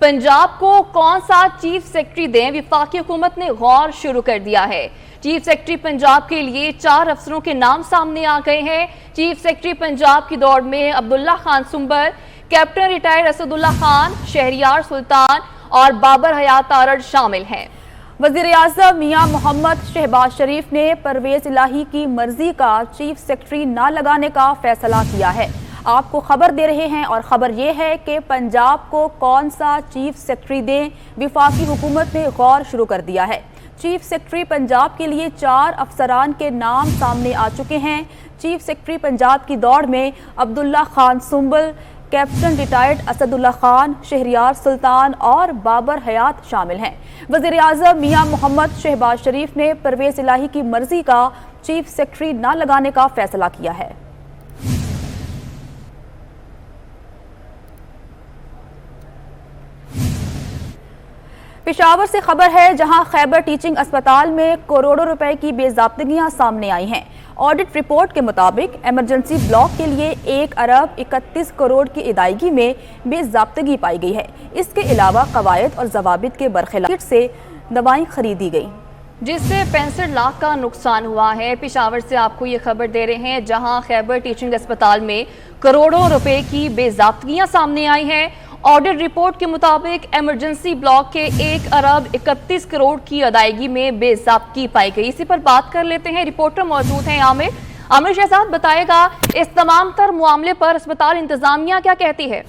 पंजाब को कौन सा चीफ सेक्रेटरी दें, विफाकी हुकूमत ने गौर शुरू कर दिया है। चीफ सेक्रेटरी पंजाब के लिए 4 अफसरों के नाम सामने आ गए हैं। चीफ सेक्रेटरी पंजाब की दौड़ में अब्दुल्ला खान सुंबर, कैप्टन रिटायर्ड असदुल्ला खान, शहरियार सुल्तान और बाबर हयात तारड़ शामिल हैं। वज़ीर-ए-आज़म मियां मोहम्मद शहबाज शरीफ ने परवेज इलाही की मर्जी का चीफ सेक्रेटरी न लगाने का फैसला किया है। आपको खबर दे रहे हैं और खबर यह है कि पंजाब को कौन सा चीफ सेक्रेटरी दें, विफाकी हुकूमत ने गौर शुरू कर दिया है। चीफ सेक्रेटरी पंजाब के लिए 4 अफसरान के नाम सामने आ चुके हैं। चीफ सेक्रेटरी पंजाब की दौड़ में अब्दुल्ला खान सुंबल, कैप्टन रिटायर्ड असदुल्ला खान, शहरियार सुल्तान और बाबर हयात शामिल हैं। वज़ीर-ए-आज़म मियां मोहम्मद शहबाज शरीफ ने परवेज इलाही की मर्जी का चीफ सेक्रेटरी न लगाने का फैसला किया है। पेशावर से खबर है, जहां खैबर टीचिंग अस्पताल में करोड़ों रुपए की बेज़ाब्तगियां सामने आई हैं। ऑडिट रिपोर्ट के मुताबिक इमरजेंसी ब्लॉक के लिए 1 अरब 31 करोड़ की अदायगी में बेज़ाब्तगी पाई गई है। इसके अलावा कवायद और जवाबित के बरखिलाफ से दवाएं खरीदी गई, जिससे 65 लाख का नुकसान हुआ है। पेशावर से आपको ये खबर दे रहे हैं, जहां खैबर टीचिंग अस्पताल में करोड़ों रुपए की बेज़ाब्तगियां सामने आई हैं। ऑडिट रिपोर्ट के मुताबिक इमरजेंसी ब्लॉक के 1 अरब 31 करोड़ की अदायगी में बेज़ाब्तगी पाई गई। इसी पर बात कर लेते हैं, रिपोर्टर मौजूद हैं आमिर शहजाद बताएगा इस तमाम तर मामले पर अस्पताल इंतजामिया क्या कहती है।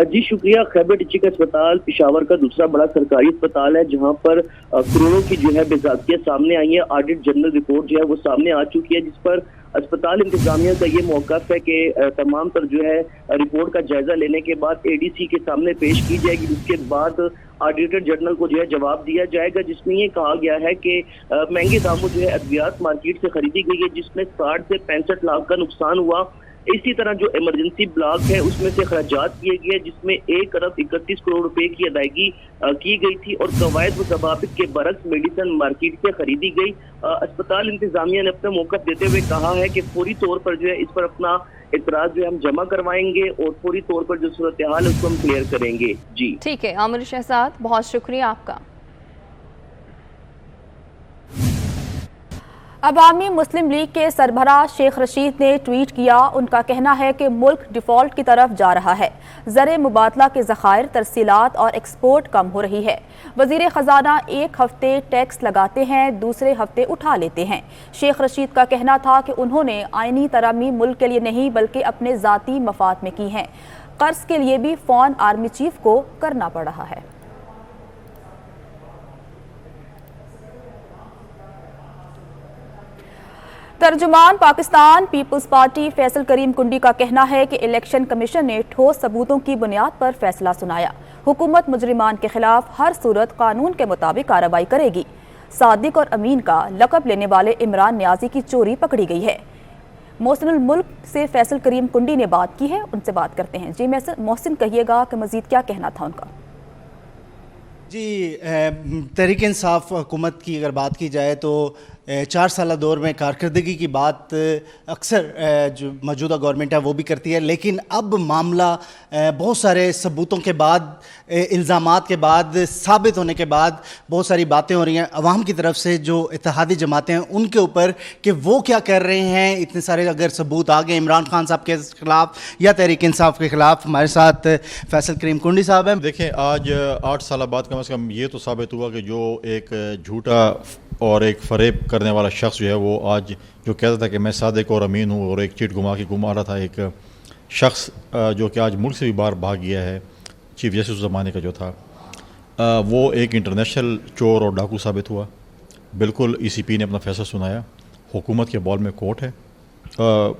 जी शुक्रिया। खैबर टीचिंग अस्पताल पेशावर का दूसरा बड़ा सरकारी अस्पताल है, जहां पर करोड़ों की जो है बेज़ाब्तियां सामने आई है। ऑडिट जनरल रिपोर्ट जो है वो सामने आ चुकी है, जिस पर अस्पताल इंतजामिया का ये मौक़िफ़ है कि तमाम तर जो है रिपोर्ट का जायजा लेने के बाद एडीसी के सामने पेश की जाएगी। उसके बाद ऑडिटर जनरल को जो है जवाब दिया जाएगा, जिसमें ये कहा गया है कि महंगे दामों जो है अद्वियात मार्केट से खरीदी गई है, जिसमें 60 से 65 लाख का नुकसान हुआ। इसी तरह जो इमरजेंसी ब्लॉक है उसमें से खर्चात किए गए, जिसमें 1 अरब 31 करोड़ रुपए की अदायगी की गई थी और कवायद व जवाबित के बरक्स मेडिसिन मार्केट से खरीदी गई। अस्पताल इंतजामिया ने अपना मौक़िफ़ देते हुए कहा है कि फौरी तौर पर जो है इस पर अपना इतराज जो है हम जमा करवाएंगे और फौरी तौर पर जो सूरत हाल है उसको हम क्लियर करेंगे। जी ठीक है आमिर शहजाद, बहुत शुक्रिया आपका। अवामी मुस्लिम लीग के सरबराह शेख रशीद ने ट्वीट किया। उनका कहना है कि मुल्क डिफॉल्ट की तरफ जा रहा है। ज़र मुबादला के ज़खायर, तरसीलात और एक्सपोर्ट कम हो रही है। वज़ीर ख़जाना 1 हफ्ते टैक्स लगाते हैं, दूसरे हफ्ते उठा लेते हैं। शेख रशीद का कहना था कि उन्होंने आइनी तरामी मुल्क के लिए नहीं बल्कि अपने ज़ाती मफाद में की हैं। कर्ज के लिए भी फ़ौन आर्मी चीफ को करना पड़ रहा है। तर्जुमान पाकिस्तान पीपल्स पार्टी फैसल करीम कुंडी का कहना है कि इलेक्शन कमीशन ने ठोस सबूतों की बुनियाद पर फैसला सुनाया। हुकूमत मुजरिमान के खिलाफ हर सूरत कानून के मुताबिक कार्रवाई करेगी। सादिक और अमीन का लक़ब लेने वाले इमरान नियाजी की चोरी पकड़ी गई है। मोहसिनुल मुल्क से फैसल करीम कुंडी ने बात की है, उनसे बात करते हैं। जी मोहसिन, कहिएगा कि मजीद क्या कहना था उनका। जी तहरीक इंसाफ हुकूमत की अगर बात की जाए तो 4 साल दौर में कारकर्दगी की बात अक्सर जो मौजूदा गवर्नमेंट है वो भी करती है, लेकिन अब मामला बहुत सारे सबूतों के बाद, इल्ज़ामात के बाद, साबित होने के बाद बहुत सारी बातें हो रही हैं अवाम की तरफ से, जो इत्तेहादी जमातें हैं उनके ऊपर कि वो क्या कर रहे हैं। इतने सारे अगर सबूत आ गए इमरान खान साहब के खिलाफ या तहरीक इंसाफ के खिलाफ। हमारे साथ फैसल करीम कुंडी साहब हैं। देखें, आज 8 साल बाद कम से कम ये तो साबित हुआ कि जो एक झूठा और एक फ़रेब करने वाला शख्स जो है वो आज जो कहता था कि मैं सादिक और अमीन हूँ और एक चिट घुमा रहा था, एक शख्स जो कि आज मुल्क से भी बाहर भाग गया है, चीफ जस्टिस उस ज़माने का जो था, वो एक इंटरनेशनल चोर और डाकू साबित हुआ। बिल्कुल ECP ने अपना फैसला सुनाया। हुकूमत के बॉल में कोर्ट है,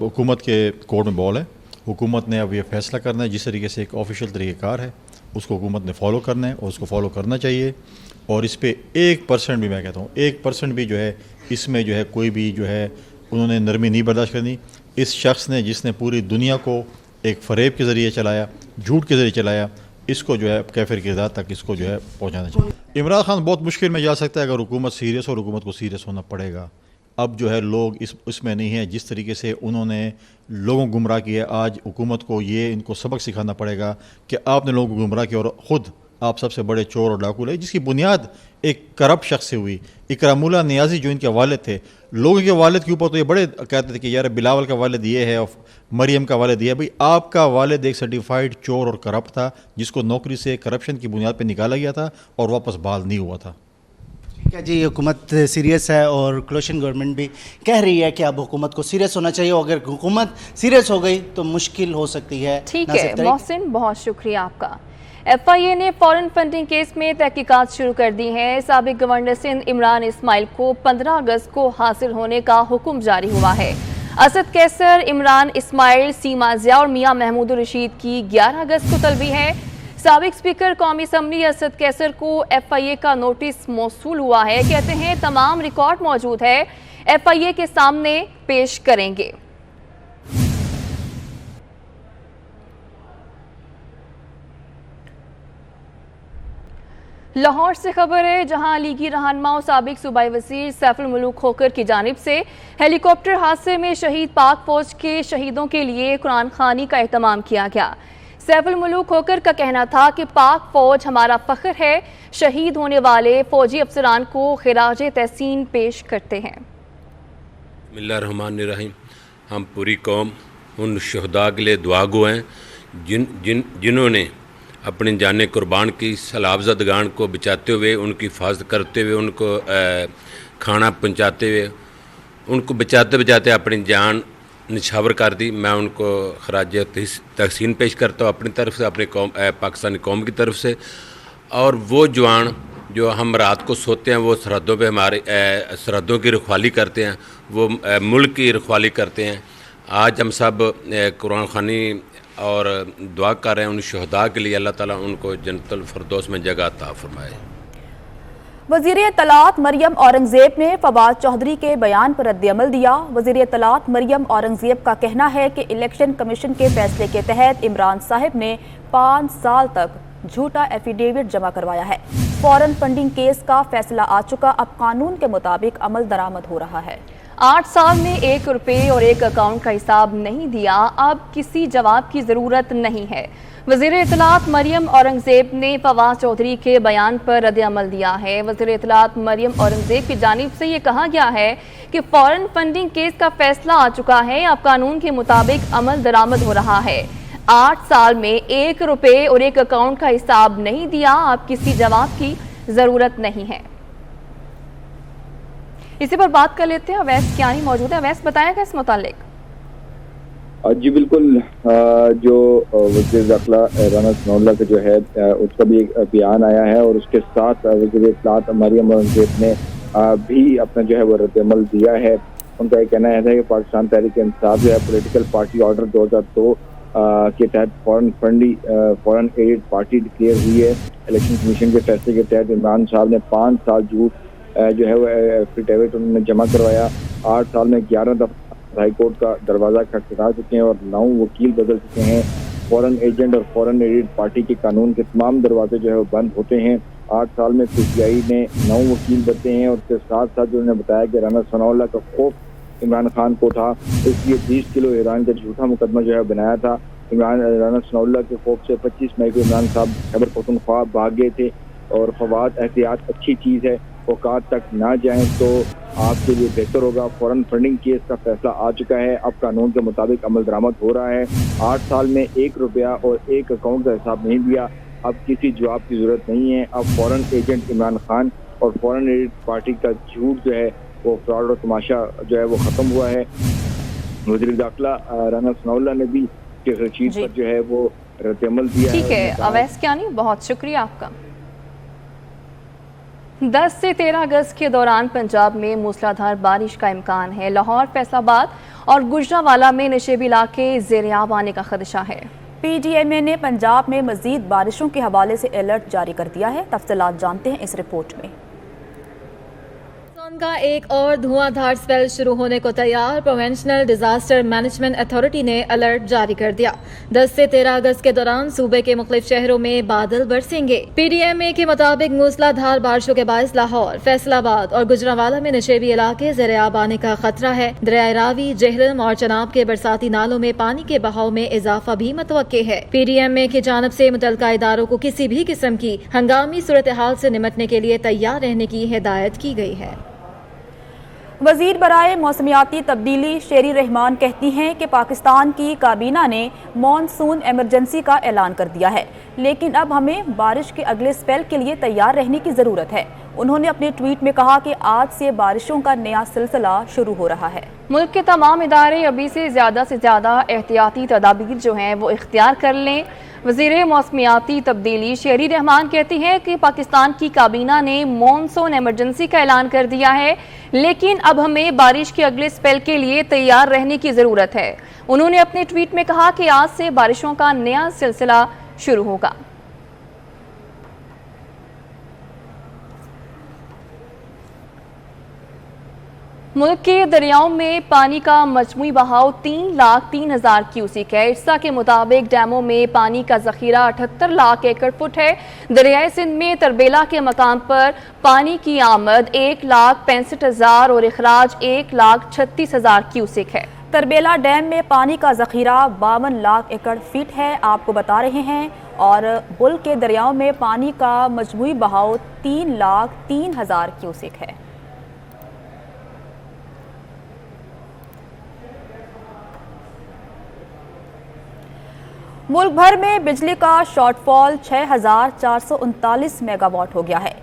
हुकूमत के कोर्ट में बॉल है। हुकूमत ने अब ये फैसला करना है, जिस तरीके से एक ऑफिशियल तरीक़ेकार है उसको हुकूमत ने फॉलो करना है और उसको फॉलो करना चाहिए। और इस पे 1% भी, मैं कहता हूँ 1% भी जो है इसमें जो है कोई भी जो है उन्होंने नरमी नहीं बर्दाश्त करनी। इस शख्स ने जिसने पूरी दुनिया को एक फ़रेब के ज़रिए चलाया, झूठ के ज़रिए चलाया, इसको जो है कैफिर की ज़ात तक इसको जो है पहुँचाना चाहिए। इमरान खान बहुत मुश्किल में जा सकता है अगर हुकूमत सीरियस, और हुकूमत को सीरियस होना पड़ेगा। अब जो है लोग इसमें नहीं है। जिस तरीके से उन्होंने लोगों को गुमराह किया, आज हुकूमत को ये इनको सबक सिखाना पड़ेगा कि आपने लोगों को गुमराह किया और ख़ुद आप सबसे बड़े चोर और डाकू है, जिसकी बुनियाद एक करप्ट शख्स से हुई। इकरामुल्लाह नियाज़ी जो इनके वालिद थे, लोगों के वालिद के ऊपर तो ये बड़े कहते थे कि यार बिलावल का वालिद ये है और मरियम का वालिद ये है। भाई आपका वालिद एक सर्टिफाइड चोर और करप्ट था, जिसको नौकरी से करप्शन की बुनियाद पर निकाला गया था और वापस बहाल नहीं हुआ था। ठीक है जी, हुकूमत सीरियस है और कोलिशन गवर्नमेंट भी कह रही है कि अब हुकूमत को सीरियस होना चाहिए। अगर हुकूमत सीरियस हो गई तो मुश्किल हो सकती है। ठीक है मोहसिन, बहुत शुक्रिया आपका। FIA ने फॉरेन फंडिंग केस में तहकीकात शुरू कर दी है। साबिक गवर्नर सिंध इमरान इस्माइल को 15 अगस्त को हासिल होने का हुक्म जारी हुआ है। असद कैसर, इमरान इस्माइल, सीमा ज़िया और मियां महमूद रशीद की 11 अगस्त को तलबी है। साबिक स्पीकर कौमी असम्बली असद कैसर को FIA का नोटिस मौसूल हुआ है। कहते हैं तमाम रिकॉर्ड मौजूद है, FIA के सामने पेश करेंगे। लाहौर से खबर है, जहां लीगी रहनुमा और साबिक सूबाई वज़ीर सैफुल मुल्क खोकर की जानिब से हेलीकॉप्टर हादसे में शहीद पाक फौज के शहीदों के लिए कुरान खानी का एहतमाम किया गया। सैफुल मुल्क खोकर का कहना था कि पाक फौज हमारा फ़ख्र है। शहीद होने वाले फौजी अफसरान को खिराज तहसीन पेश करते हैं। बिस्मिल्लाहिर्रहमानिर्रहीम। हम पूरी कौम उन शहदा के लिए दुआ गो हैं जिन्होंने अपनी जान कुर्बान की सलाबजदगान को बचाते हुए, उनकी हिफाजत करते हुए, उनको खाना पहुंचाते हुए, उनको बचाते बचाते अपनी जान निछावर कर दी। मैं उनको खराज तहसीन पेश करता हूँ अपनी तरफ से, अपनी कौम पाकिस्तानी कौम की तरफ से। और वो जवान जो हम रात को सोते हैं, वो सरहदों पे हमारे सरहदों की रखवाली करते हैं, वो मुल्क की रखवाली करते हैं। आज हम सब कुरान खानी और दुआ कर रहे हैं उन शहदा के लिए, अल्लाह ताला उनको जन्नतुल फिरदौस में जगह अता फरमाए। वज़ीर इत्तलात मरियम औरंगज़ेब ने फवाद चौधरी के बयान पर रद्द-ए-अमल दिया। वज़ीर इत्तलात मरियम औरंगज़ेब का कहना है कि इलेक्शन कमीशन के फैसले के तहत इमरान साहब ने 5 साल तक झूठा एफिडेविट जमा करवाया है। फॉरेन फंडिंग केस का फैसला आ चुका, अब कानून के मुताबिक अमल दरामद हो रहा है। 8 साल में 1 रुपये और 1 अकाउंट का हिसाब नहीं दिया, अब किसी जवाब की ज़रूरत नहीं है। वज़ीर इत्तलात मरियम औरंगज़ेब ने फवाद चौधरी के बयान पर रद्द-ए-अमल दिया है। वज़ीर इत्तलात मरियम औरंगज़ेब की जानिब से ये कहा गया है कि फॉरेन फंडिंग केस का फैसला आ चुका है, अब कानून के मुताबिक अमल दरामद हो रहा है। 8 साल में 1 रुपये और 1 अकाउंट का हिसाब नहीं दिया, अब किसी जवाब की ज़रूरत नहीं है। इसी पर बात कर लेते हैं, अवैस कियानी मौजूद है। अवैस, बताएगा इस मुतालिक? जी बिल्कुल, जो वज़ीर दाखिला राना सनाउल्लाह का जो है उसका भी एक बयान आया है और उसके साथ वज़ीर इत्तलात मरियम औरंगज़ेब ने भी अपना जो है वो रद्द-ए-अमल दिया है। उनका ये कहना है कि पाकिस्तान तहरीक इंसाफ जो है पॉलिटिकल पार्टी ऑर्डर 2002 के तहत फॉरेन एडेड पार्टी डिक्लेयर हुई है। इलेक्शन कमीशन के फैसले के तहत इमरान साहब ने 5 साल झूठ जो है वो एफिडेविट उन्होंने जमा करवाया। 8 साल में 11 दफा हाई कोर्ट का दरवाज़ा खटखटा चुके हैं और 9 वकील बदल चुके हैं। फॉरेन एजेंट और फॉरेन एडेड पार्टी के कानून के तमाम दरवाजे जो है वो बंद होते हैं। 8 साल में PTI ने 9 वकील बदले हैं और उसके साथ साथ जो उन्होंने बताया कि राना सनाउल्लाह का खौफ इमरान खान को था, इसलिए 20 किलो ईरान का झूठा मुकदमा जो है बनाया था। राना सनाउल्लाह के खौफ से 25 मई को इमरान साहब खैबर पख्तूनख्वा भाग गए थे। और फवाद, एहतियात अच्छी चीज़ है, औकात तक ना जाएं तो आपके लिए बेहतर होगा। फॉरेन फंडिंग केस का फैसला आ चुका है, अब कानून के मुताबिक अमल दरामद हो रहा है। 8 साल में 1 रुपया और 1 अकाउंट का हिसाब नहीं दिया, अब किसी जवाब की जरूरत नहीं है। अब फॉरेन एजेंट इमरान खान और फॉरेन एडेड पार्टी का झूठ जो है वो फ्रॉड और तमाशा जो है वो खत्म हुआ है। वज़ीर दाखिला राना सनाउल्लाह ने भी शेख रशीद पर जो है वो रद्द-ए-अमल दिया है। ठीक है अवैस कियानी, बहुत शुक्रिया आपका। 10 से 13 अगस्त के दौरान पंजाब में मूसलाधार बारिश का इम्कान है। लाहौर, फैसलाबाद और गुजरांवाला में नशेबी इलाके ज़ेर-ए-आब आने का खदशा है। PDMA ने पंजाब में मजीद बारिशों के हवाले से अलर्ट जारी कर दिया है। तफसीलात जानते हैं इस रिपोर्ट में। का एक और धुआंधार स्पेल शुरू होने को तैयार। प्रोवेंशनल डिजास्टर मैनेजमेंट अथॉरिटी ने अलर्ट जारी कर दिया। 10 से 13 अगस्त के दौरान सूबे के मुख्तलिफ शहरों में बादल बरसेंगे। PDMA के मुताबिक मूसलाधार बारिशों के बायस लाहौर, फैसलाबाद और गुजरांवाला में नशेबी इलाके ज़ेर-ए-आब आने का खतरा है। दरियाए रावी, जेहलम और चनाब के बरसाती नालों में पानी के बहाव में इजाफा भी मुतवक्के है। PDMA की जानिब से मुतल्लिका इदारों को किसी भी किस्म की हंगामी सूरत हाल से निपटने के लिए तैयार रहने की हिदायत की गई है। वजीर बराए मौसमियाती तब्दीली शेरी रहमान कहती हैं कि पाकिस्तान की काबीना ने मॉनसून इमरजेंसी का ऐलान कर दिया है, लेकिन अब हमें बारिश के अगले स्पेल के लिए तैयार रहने की ज़रूरत है। उन्होंने अपने ट्वीट में कहा कि आज से बारिशों का नया सिलसिला शुरू हो रहा है। मुल्क के तमाम इदारे अभी से ज़्यादा एहतियाती तदाबीर जो हैं वो इख्तियार कर लें। वज़ीर मौसमियाती तब्दीली शेरी रहमान कहती हैं कि पाकिस्तान की काबीना ने मॉनसून इमरजेंसी का ऐलान कर दिया है, लेकिन अब हमें बारिश के अगले स्पेल के लिए तैयार रहने की ज़रूरत है। उन्होंने अपने ट्वीट में कहा कि आज से बारिशों का नया सिलसिला शुरू होगा। मुल्क के दरियाओं में पानी का मजमूई बहाव 3,03,000 क्यूसिक है। इर्सा के मुताबिक डैमों में पानी का जखीरा 78 लाख एकड़ फुट है। दरियाए सिंध में तरबेला के मकाम पर पानी की आमद 1,65,000 और अखराज 1,36,000 क्यूसिक है। तरबेला डैम में पानी का जखीरा 52 लाख एकड़ फीट है, आपको बता रहे हैं। और बुल के दरियाओं में पानी का मजमूई बहाव 3,03,000 क्यूसिक है। मुल्क भर में बिजली का शॉर्टफॉल 6,439 मेगावाट हो गया है।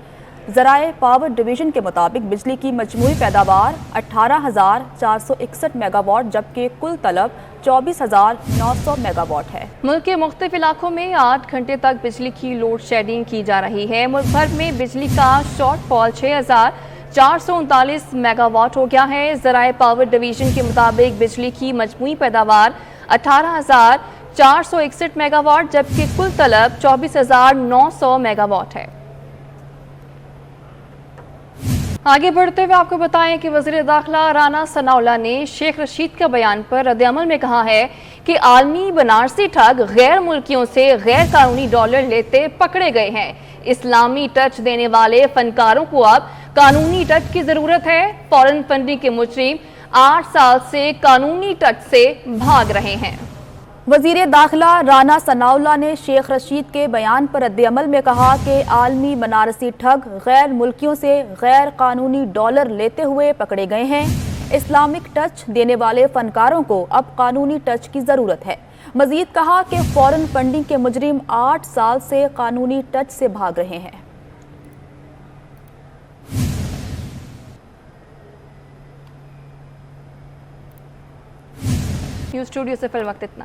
ज़राए पावर डिवीज़न के मुताबिक बिजली की मजमूई पैदावार 18,461 मेगावाट जबकि कुल तलब 24,900 मेगावाट है। मुल्क के मुख्तलिफ इलाकों में 8 घंटे तक बिजली की लोड शेडिंग की जा रही है। मुल्क भर में बिजली का शॉर्टफॉल 6,439 मेगावाट हो गया है। ज़राए पावर डिवीज़न के मुताबिक बिजली की मजमूई पैदावार 18,461 मेगावाट जबकि कुल तलब 24,900 मेगावाट है। आगे बढ़ते हुए आपको बताएं कि वज़ीर दाखिला राना सनाउल्लाह ने शेख रशीद के बयान पर रद्द-ए-अमल में कहा है कि आलमी बनारसी ठग गैर मुल्कियों से गैर कानूनी डॉलर लेते पकड़े गए हैं। इस्लामी टच देने वाले फनकारों को अब कानूनी टच की जरूरत है। फॉरेन फंडिंग के मुजरिम 8 साल से कानूनी टच से भाग रहे हैं। वज़ीर दाखिला राना सनाउल्लाह ने शेख रशीद के बयान पर रद्द-ए-अमल में कहा कि आलमी बनारसी ठग गैर मुल्कियों से गैर कानूनी डॉलर लेते हुए पकड़े गए हैं। इस्लामिक टच देने वाले फनकारों को अब कानूनी टच की ज़रूरत है। मजीद कहा कि फॉरेन फंडिंग के मुजरिम 8 साल से कानूनी टच से भाग रहे हैं। न्यूज़ स्टूडियो से फिर वक्त इतना ही।